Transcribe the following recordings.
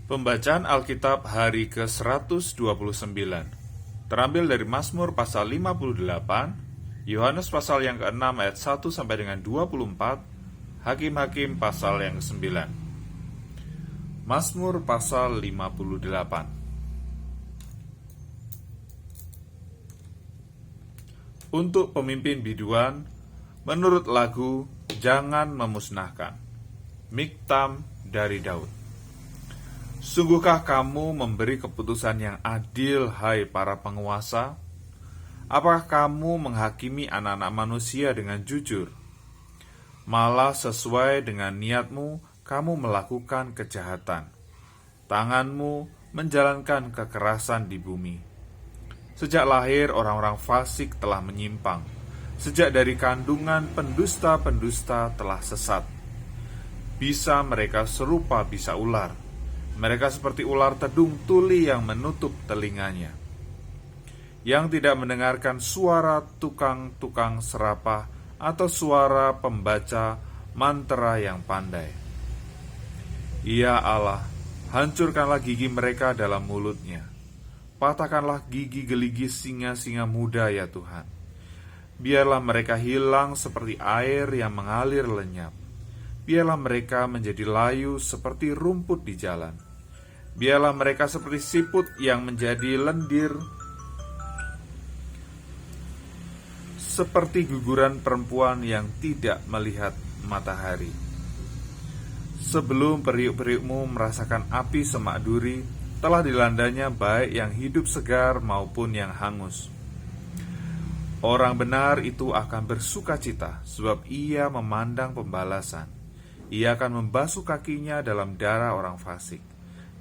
Pembacaan Alkitab hari ke-129 terambil dari Mazmur pasal 58, Yohanes pasal yang ke-6 ayat 1 sampai dengan 24, Hakim-Hakim pasal yang ke-9. Mazmur pasal 58. Untuk pemimpin biduan, menurut lagu Jangan Memusnahkan, Miktam dari Daud. Sungguhkah kamu memberi keputusan yang adil, hai para penguasa? Apakah kamu menghakimi anak-anak manusia dengan jujur? Malah sesuai dengan niatmu, kamu melakukan kejahatan. Tanganmu menjalankan kekerasan di bumi. Sejak lahir orang-orang fasik telah menyimpang. Sejak dari kandungan pendusta-pendusta telah sesat. Bisa mereka serupa bisa ular. Mereka seperti ular tedung tuli yang menutup telinganya, yang tidak mendengarkan suara tukang-tukang serapah atau suara pembaca mantra yang pandai. Ya Allah, hancurkanlah gigi mereka dalam mulutnya. Patahkanlah gigi geligi singa-singa muda ya Tuhan. Biarlah mereka hilang seperti air yang mengalir lenyap. Biarlah mereka menjadi layu seperti rumput di jalan. Biarlah mereka seperti siput yang menjadi lendir, seperti guguran perempuan yang tidak melihat matahari. Sebelum periuk-periukmu merasakan api semak duri, telah dilandanya baik yang hidup segar maupun yang hangus. Orang benar itu akan bersuka cita, sebab ia memandang pembalasan. Ia akan membasuh kakinya dalam darah orang fasik,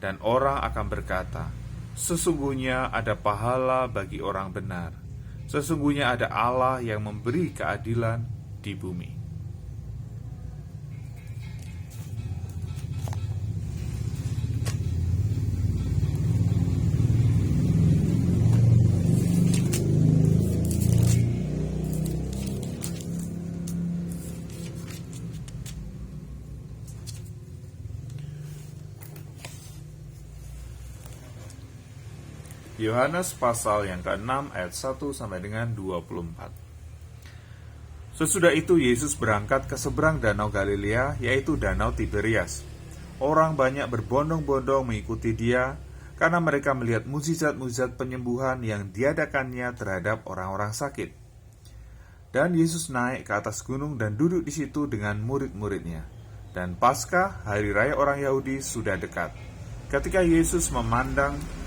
dan orang akan berkata, sesungguhnya ada pahala bagi orang benar. Sesungguhnya ada Allah yang memberi keadilan di bumi. Yohanes pasal yang ke-6 ayat 1 sampai dengan 24. Sesudah itu Yesus berangkat ke seberang danau Galilea, yaitu danau Tiberias. Orang banyak berbondong-bondong mengikuti dia karena mereka melihat mukjizat-mukjizat penyembuhan yang diadakannya terhadap orang-orang sakit. Dan Yesus naik ke atas gunung dan duduk di situ dengan murid-muridnya. Dan Paskah, hari raya orang Yahudi, sudah dekat. Ketika Yesus memandang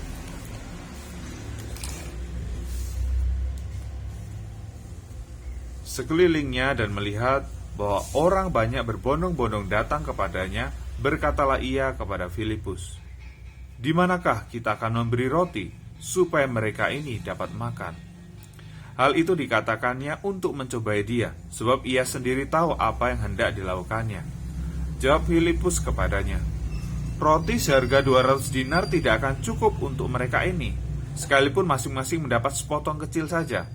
sekelilingnya dan melihat bahwa orang banyak berbondong-bondong datang kepadanya, berkatalah ia kepada Filipus, "Di manakah kita akan memberi roti supaya mereka ini dapat makan?" Hal itu dikatakannya untuk mencobai dia, sebab ia sendiri tahu apa yang hendak dilakukannya. Jawab Filipus kepadanya, "Roti seharga 200 dinar tidak akan cukup untuk mereka ini, sekalipun masing-masing mendapat sepotong kecil saja."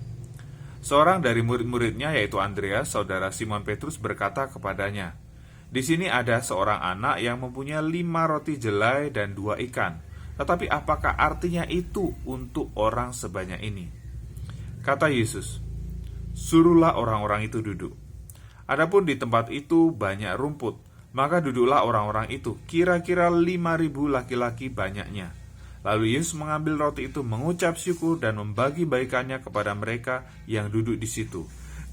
Seorang dari murid-muridnya, yaitu Andreas, saudara Simon Petrus, berkata kepadanya, "Di sini ada seorang anak yang mempunyai 5 roti jelai dan 2 ikan. Tetapi apakah artinya itu untuk orang sebanyak ini?" Kata Yesus, "Suruhlah orang-orang itu duduk." Adapun di tempat itu banyak rumput, maka duduklah orang-orang itu, kira-kira 5.000 laki-laki banyaknya. Lalu Yesus mengambil roti itu, mengucap syukur dan membagi-bagikannya kepada mereka yang duduk di situ.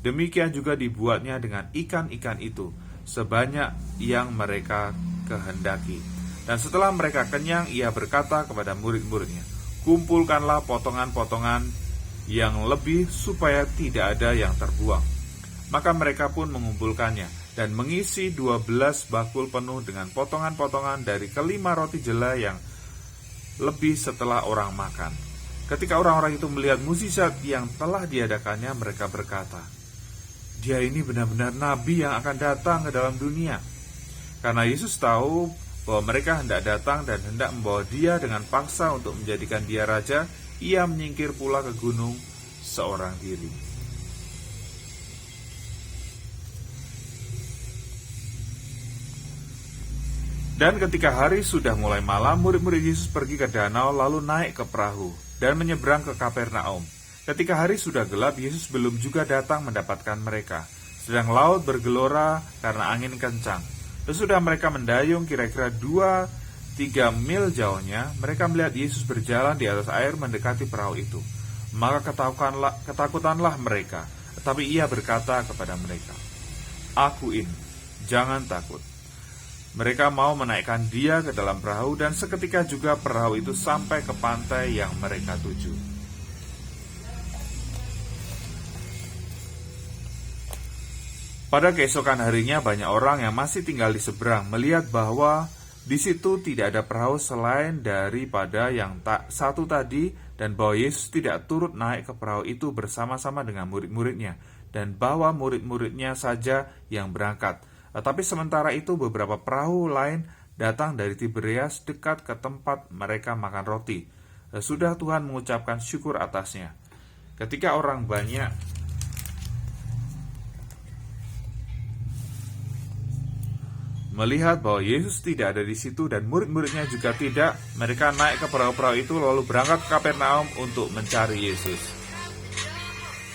Demikian juga dibuatnya dengan ikan-ikan itu, sebanyak yang mereka kehendaki. Dan setelah mereka kenyang, ia berkata kepada murid-muridnya, "Kumpulkanlah potongan-potongan yang lebih supaya tidak ada yang terbuang." Maka mereka pun mengumpulkannya dan mengisi 12 bakul penuh dengan potongan-potongan dari kelima roti jelai yang lebih setelah orang makan. Ketika orang-orang itu melihat mukjizat yang telah diadakannya, mereka berkata, "Dia ini benar-benar nabi yang akan datang ke dalam dunia." Karena Yesus tahu bahwa mereka hendak datang dan hendak membawa dia dengan paksa untuk menjadikan dia raja, ia menyingkir pula ke gunung seorang diri. Dan ketika hari sudah mulai malam, murid-murid Yesus pergi ke danau lalu naik ke perahu dan menyeberang ke Kapernaum. Ketika hari sudah gelap, Yesus belum juga datang mendapatkan mereka. Sedang laut bergelora karena angin kencang. Sesudah mereka mendayung kira-kira 2-3 mil jauhnya, mereka melihat Yesus berjalan di atas air mendekati perahu itu. Maka ketakutanlah mereka, tetapi ia berkata kepada mereka, "Aku ini, jangan takut." Mereka mau menaikkan dia ke dalam perahu dan seketika juga perahu itu sampai ke pantai yang mereka tuju. Pada keesokan harinya banyak orang yang masih tinggal di seberang melihat bahwa di situ tidak ada perahu selain daripada yang satu tadi dan bahwa Yesus tidak turut naik ke perahu itu bersama-sama dengan murid-muridnya dan bahwa murid-muridnya saja yang berangkat. Tetapi sementara itu beberapa perahu lain datang dari Tiberias dekat ke tempat mereka makan roti. Sudah Tuhan mengucapkan syukur atasnya. Ketika orang banyak melihat bahwa Yesus tidak ada di situ dan murid-muridnya juga tidak, mereka naik ke perahu-perahu itu lalu berangkat ke Kapernaum untuk mencari Yesus.